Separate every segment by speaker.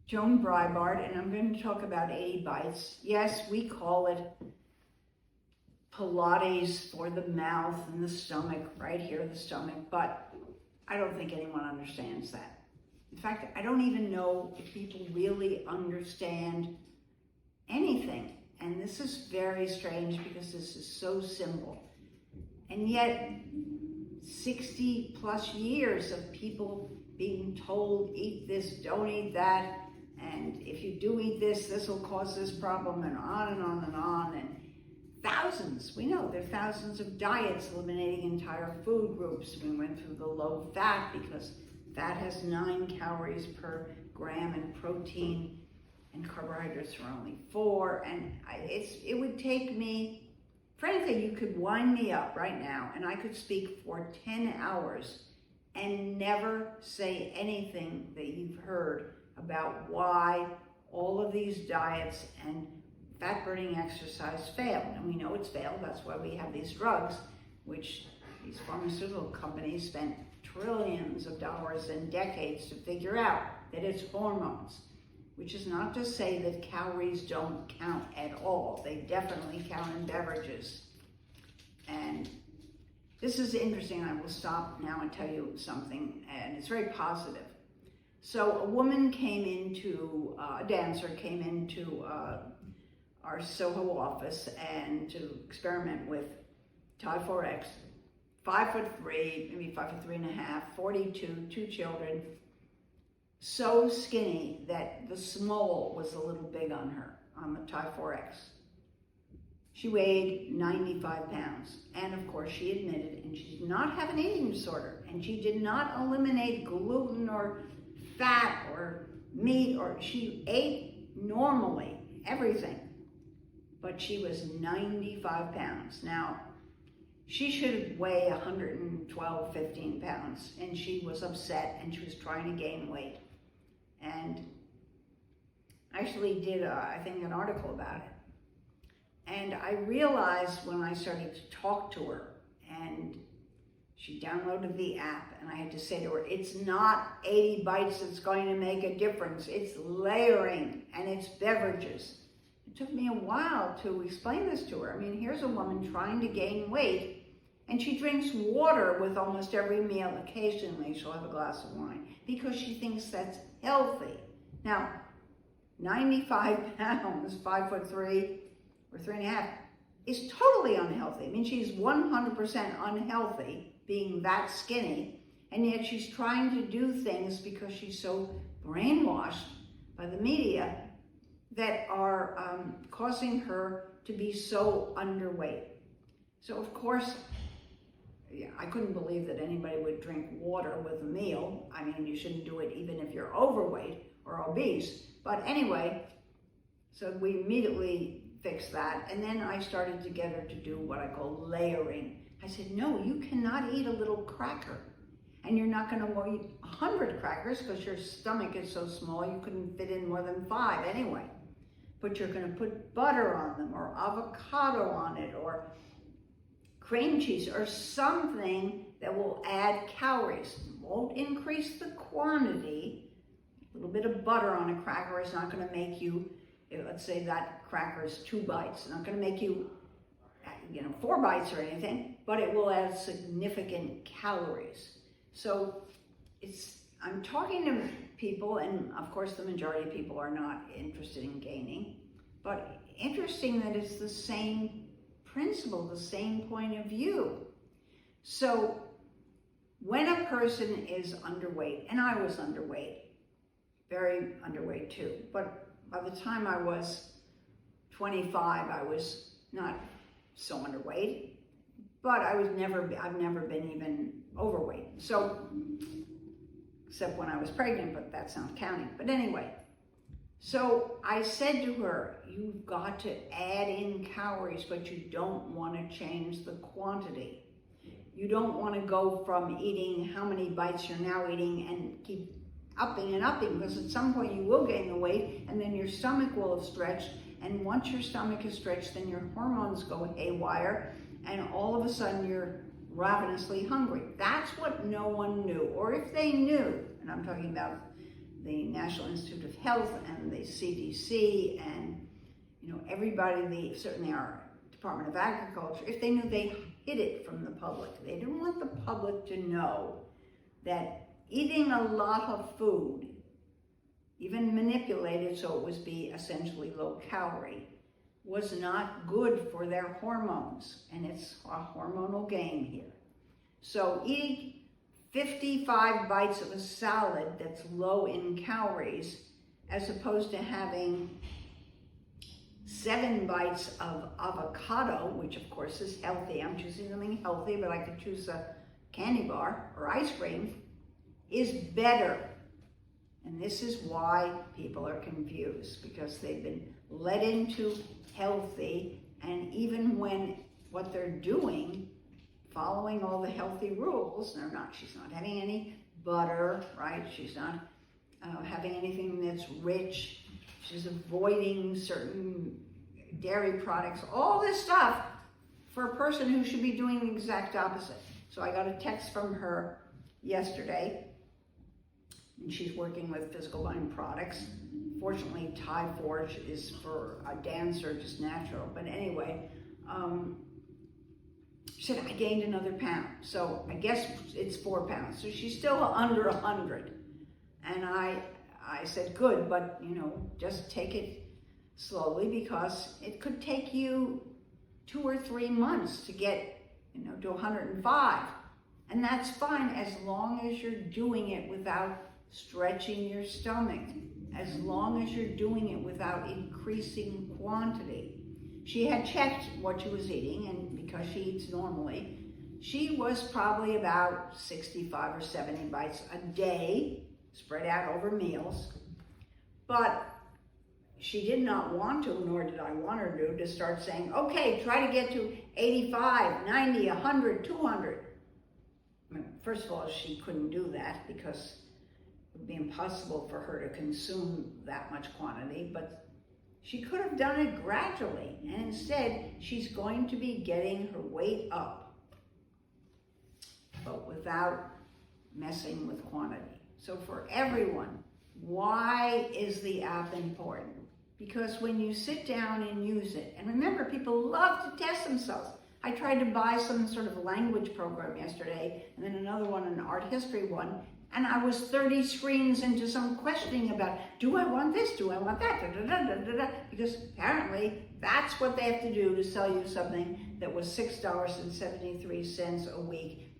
Speaker 1: Joan Breibart, and I'm going to talk about 80Bites. Yes, we call it Pilates for the mouth and the stomach, right here, the stomach, but I don't think anyone understands that. In fact, I don't even know if people really understand anything. And this is very strange because this is so simple. And yet, 60 plus years of people being told, eat this, don't eat that, and if you do eat this, this will cause this problem, and on and on and on, and thousands, we know there are thousands of diets eliminating entire food groups. We went through the low fat because fat has 9 calories per gram, and protein and carbohydrates are only 4, and it would take me, frankly, you could wind me up right now and I could speak for 10 hours and never say anything that you've heard about why all of these diets and fat-burning exercise fail. And we know it's failed. That's why we have these drugs, which these pharmaceutical companies spent trillions of dollars and decades to figure out that it's hormones, which is not to say that calories don't count at all. They definitely count in beverages. And this is interesting. I will stop now and tell you something, and it's very positive. So a woman came into, a dancer came into our Soho office and to experiment with Ty4X, 5'3", maybe 5'3.5", 42, 2 children, so skinny that the small was a little big on her, on the Ty4X. She weighed 95 pounds, and of course she admitted, and she did not have an eating disorder, and she did not eliminate gluten or fat or meat, or she ate normally, everything, but she was 95 pounds. Now, she should weigh 112, 15 pounds, and she was upset, and she was trying to gain weight, and actually did, I think, an article about it. And I realized when I started to talk to her, and she downloaded the app, and I had to say to her, it's not 80Bites that's going to make a difference. It's layering, and it's beverages. It took me a while to explain this to her. I mean, here's a woman trying to gain weight, and she drinks water with almost every meal. Occasionally, she'll have a glass of wine because she thinks that's healthy. Now, 95 pounds, 5'3", or 3.5, is totally unhealthy. I mean, she's 100% unhealthy being that skinny, and yet she's trying to do things because she's so brainwashed by the media that are causing her to be so underweight. So of course, yeah, I couldn't believe that anybody would drink water with a meal. I mean, you shouldn't do it even if you're overweight or obese. But anyway, so we immediately fixed that. And then I started to get her to do what I call layering. I said, no, you cannot eat a little cracker. And you're not gonna eat 100 crackers because your stomach is so small you couldn't fit in more than 5 anyway. But you're gonna put butter on them, or avocado on it, or cream cheese, or something that will add calories. Won't increase the quantity. A little bit of butter on a cracker is not gonna make you, let's say that cracker is 2 bites, it's not gonna make you, 4 bites or anything, but it will add significant calories. So I'm talking to people, and of course the majority of people are not interested in gaining, but interesting that it's the same principle, the same point of view. So when a person is underweight, and I was underweight, very underweight too, but by the time I was 25, I was not so underweight, but I've never been even overweight. So, except when I was pregnant, but that's not counting. But anyway, so I said to her, you've got to add in calories, but you don't want to change the quantity. You don't want to go from eating how many bites you're now eating and keep upping and upping, because at some point you will gain the weight, and then your stomach will have stretched, and once your stomach is stretched, then your hormones go haywire, and all of a sudden you're ravenously hungry. That's what no one knew, or if they knew, and I'm talking about the National Institute of Health and the CDC and, everybody, certainly our Department of Agriculture, if they knew they hid it from the public. They didn't want the public to know that eating a lot of food, even manipulated so it would be essentially low calorie, was not good for their hormones. And it's a hormonal game here. So eating 55 bites of a salad that's low in calories, as opposed to having 7 bites of avocado, which of course is healthy. I'm choosing something healthy, but I could choose a candy bar or ice cream, is better. And this is why people are confused, because they've been led into healthy, and even when what they're doing, following all the healthy rules, she's not having any butter, right? She's not having anything that's rich. She's avoiding certain dairy products, all this stuff for a person who should be doing the exact opposite. So I got a text from her yesterday, and she's working with Physical Line products. Fortunately, Thai Forge is for a dancer, just natural. But anyway, she said, I gained another pound. So I guess it's 4 pounds. So she's still under 100. And I said, good, but just take it slowly, because it could take you 2 or 3 months to get, to 105. And that's fine as long as you're doing it without stretching your stomach, as long as you're doing it without increasing quantity. She had checked what she was eating, and because she eats normally, she was probably about 65 or 70 bites a day, spread out over meals. But she did not want to, nor did I want her to start saying, okay, try to get to 85, 90, 100, 200. First of all, she couldn't do that because it would be impossible for her to consume that much quantity, but she could have done it gradually, and instead she's going to be getting her weight up, but without messing with quantity. So for everyone, why is the app important? Because when you sit down and use it, and remember, people love to test themselves. I tried to buy some sort of language program yesterday, and then another one, an art history one, and I was 30 screens into some questioning about, do I want this, do I want that, because apparently that's what they have to do to sell you something that was $6.73 a week,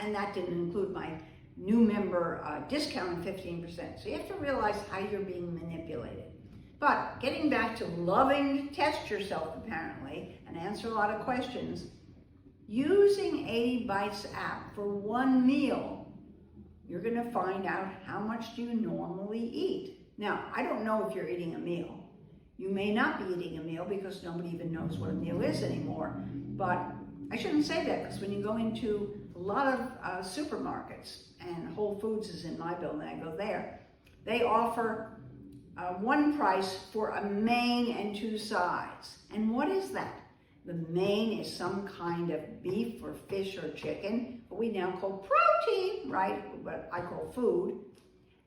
Speaker 1: and that didn't include my new member discount of 15%. So you have to realize how you're being manipulated. But getting back to loving to test yourself, apparently, and answer a lot of questions, using 80Bites app for one meal, you're going to find out how much do you normally eat. Now, I don't know if you're eating a meal. You may not be eating a meal because nobody even knows what a meal is anymore. But I shouldn't say that, because when you go into a lot of supermarkets, and Whole Foods is in my building, I go there, they offer one price for a main and 2 sides. And what is that? The main is some kind of beef or fish or chicken, what we now call protein, right? What I call food.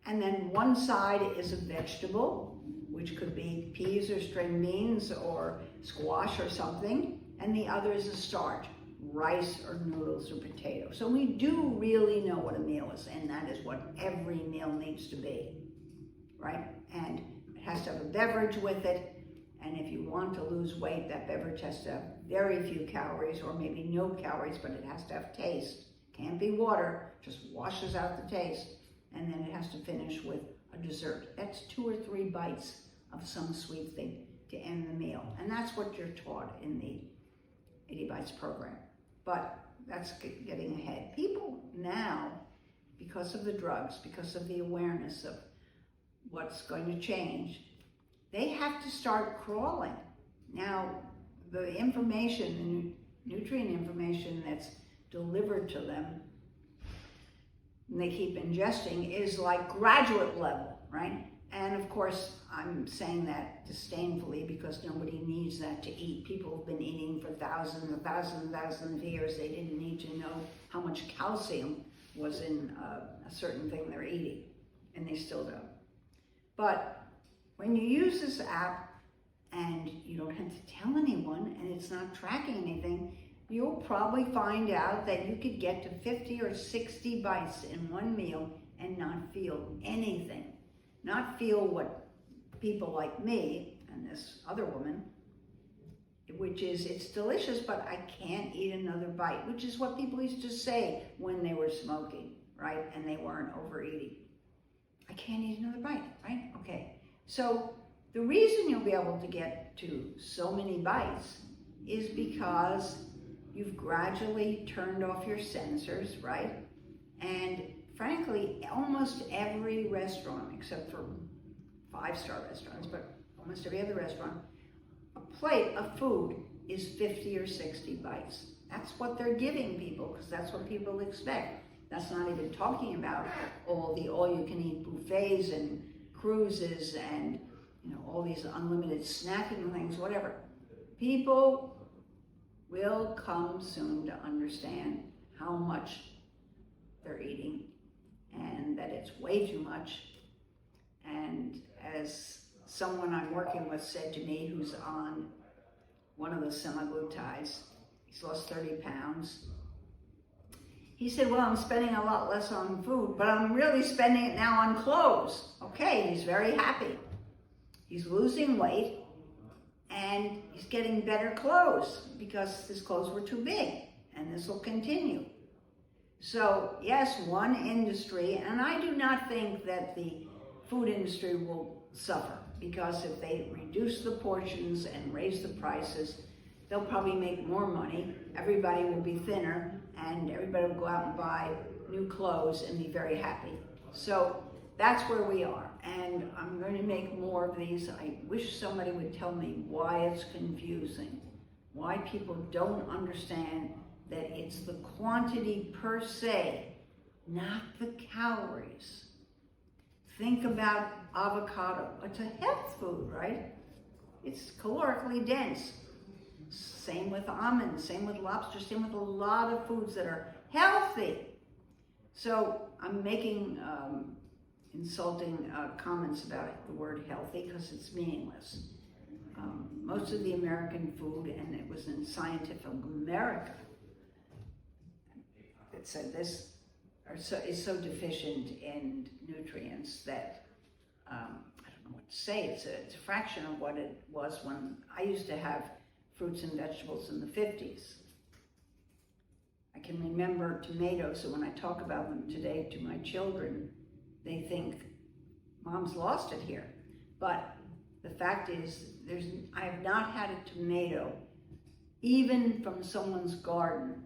Speaker 1: And then one side is a vegetable, which could be peas or string beans or squash or something. And the other is a starch, rice or noodles or potatoes. So we do really know what a meal is, and that is what every meal needs to be, right? And it has to have a beverage with it. And if you want to lose weight, that beverage has to have very few calories, or maybe no calories, but it has to have taste. Can't be water, just washes out the taste. And then it has to finish with a dessert. That's 2 or 3 bites of some sweet thing to end the meal. And that's what you're taught in the 80Bites program. But that's getting ahead. People now, because of the drugs, because of the awareness of what's going to change, they have to start crawling. Now, the information, the nutrient information that's delivered to them, and they keep ingesting, is like graduate level, right? And of course, I'm saying that disdainfully because nobody needs that to eat. People have been eating for thousands of years. They didn't need to know how much calcium was in a certain thing they're eating. and they still don't. But when you use this app and you don't have to tell anyone and it's not tracking anything, you'll probably find out that you could get to 50 or 60 bites in one meal and not feel anything. Not feel what people like me and this other woman, which is, it's delicious, but I can't eat another bite, which is what people used to say when they were smoking, right? And they weren't overeating. I can't eat another bite, right? Okay. So the reason you'll be able to get to so many bites is because you've gradually turned off your sensors, right? And frankly, almost every restaurant, except for 5-star restaurants, but almost every other restaurant, a plate of food is 50 or 60 bites. That's what they're giving people, because that's what people expect. That's not even talking about all the all-you-can-eat buffets and cruises and, you know, all these unlimited snacking things, whatever. People will come soon to understand how much they're eating and that it's way too much. And as someone I'm working with said to me, who's on one of the semaglutides, he's lost 30 pounds. He said, well, I'm spending a lot less on food, but I'm really spending it now on clothes. Okay, he's very happy. He's losing weight and he's getting better clothes because his clothes were too big, and this will continue. So yes, one industry, and I do not think that the food industry will suffer, because if they reduce the portions and raise the prices, they'll probably make more money. Everybody will be thinner, and everybody will go out and buy new clothes and be very happy. So that's where we are, and I'm going to make more of these. I wish somebody would tell me why it's confusing, why people don't understand that it's the quantity per se, not the calories. Think about avocado. It's a health food, right? It's calorically dense. Same with almonds, same with lobster, same with a lot of foods that are healthy. So I'm making insulting comments about the word healthy because it's meaningless. Most of the American food, and it was in Scientific America, it said this is so deficient in nutrients that I don't know what to say. It's a fraction of what it was when I used to have fruits and vegetables in the 50s. I can remember tomatoes, so when I talk about them today to my children, they think, Mom's lost it here. But the fact is, I have not had a tomato, even from someone's garden,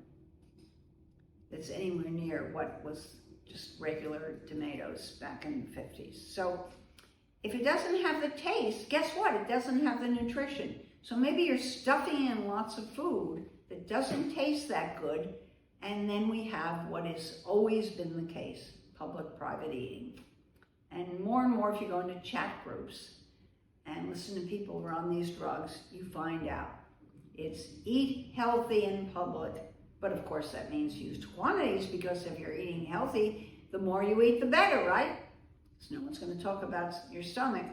Speaker 1: that's anywhere near what was just regular tomatoes back in the 50s. So if it doesn't have the taste, guess what? It doesn't have the nutrition. So maybe you're stuffing in lots of food that doesn't taste that good, and then we have what has always been the case, public-private eating. And more, if you go into chat groups and listen to people who are on these drugs, you find out. It's eat healthy in public, but of course that means use quantities, because if you're eating healthy, the more you eat, the better, right? So no one's going to talk about your stomach.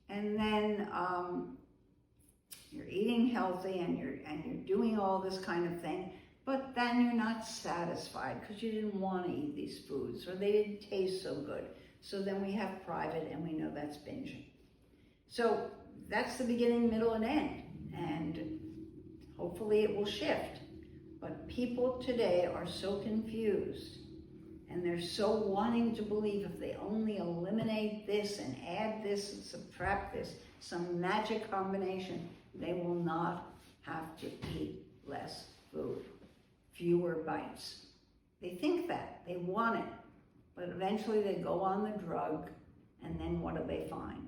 Speaker 1: And then you're eating healthy and you're doing all this kind of thing, but then you're not satisfied because you didn't want to eat these foods or they didn't taste so good. So then we have private, and we know that's binging. So that's the beginning, middle, and end. And hopefully it will shift. But people today are so confused, and they're so wanting to believe if they only eliminate this and add this and subtract this, some magic combination, they will not have to eat less food, fewer bites. They think that, they want it, but eventually they go on the drug, and then what do they find?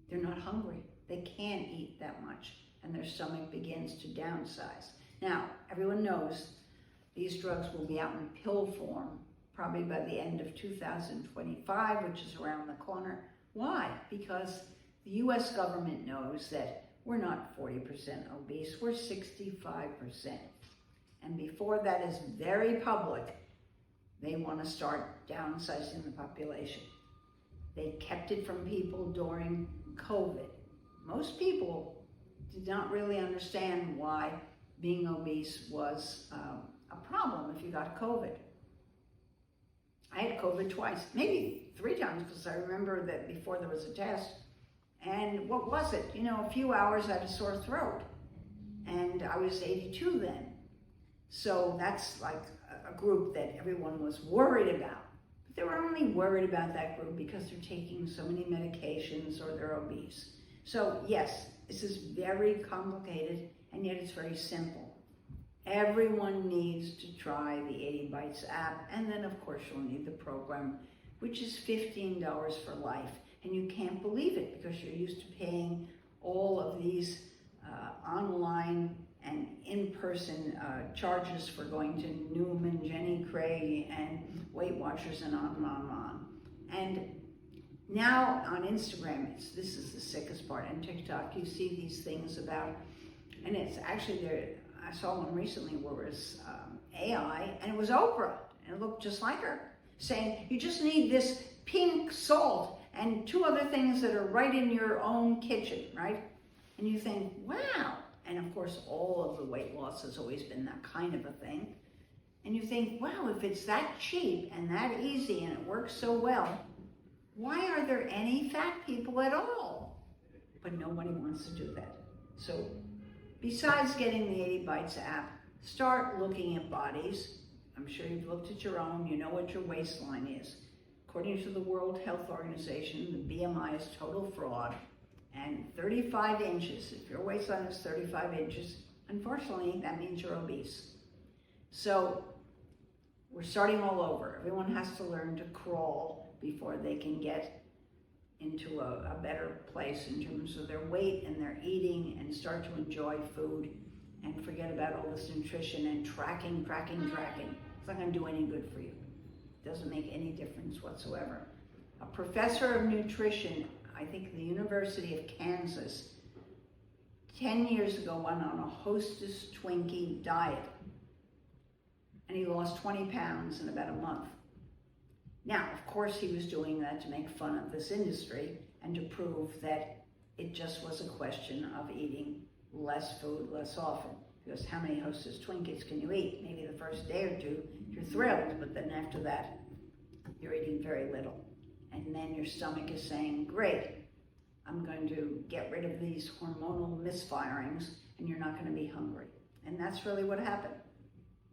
Speaker 1: They're not hungry. They can't eat that much, and their stomach begins to downsize. Now, everyone knows these drugs will be out in pill form probably by the end of 2025, which is around the corner. Why? Because the US government knows that we're not 40% obese, we're 65%. And before that is very public, they want to start downsizing the population. They kept it from people during COVID. Most people did not really understand why being obese was a problem if you got COVID. I had COVID twice, maybe 3 times, because I remember that before there was a test. And what was it? You know, a few hours I had a sore throat. And I was 82 then. So that's like a group that everyone was worried about. But they were only worried about that group because they're taking so many medications or they're obese. So yes, this is very complicated, and yet it's very simple. Everyone needs to try the 80Bites app, and then of course you'll need the program, which is $15 for life. And you can't believe it because you're used to paying all of these online and in-person charges for going to Newman, Jenny Craig, and Weight Watchers, and on and on and on. And now on Instagram, this is the sickest part, and TikTok, you see these things about, and it's actually there. I saw one recently where it was AI, and it was Oprah, and it looked just like her, saying, you just need this pink salt and 2 other things that are right in your own kitchen, right? And you think, wow. And of course, all of the weight loss has always been that kind of a thing. And you think, wow, if it's that cheap and that easy and it works so well, why are there any fat people at all? But nobody wants to do that. So besides getting the 80Bites app, start looking at bodies. I'm sure you've looked at your own, you know what your waistline is. According to the World Health Organization, the BMI is total fraud, and 35 inches, if your waistline is 35 inches, unfortunately, that means you're obese. So we're starting all over. Everyone has to learn to crawl before they can get into a better place in terms of their weight and their eating, and start to enjoy food and forget about all this nutrition and tracking. It's not going to do any good for you. It doesn't make any difference whatsoever. A professor of nutrition, I think at the University of Kansas, 10 years ago went on a Hostess Twinkie diet, and he lost 20 pounds in about a month. Now, of course, he was doing that to make fun of this industry and to prove that it just was a question of eating less food less often. Because how many Hostess Twinkies can you eat? Maybe the first day or 2, you're thrilled, but then after that, you're eating very little. And then your stomach is saying, great, I'm going to get rid of these hormonal misfirings, and you're not going to be hungry. And that's really what happened.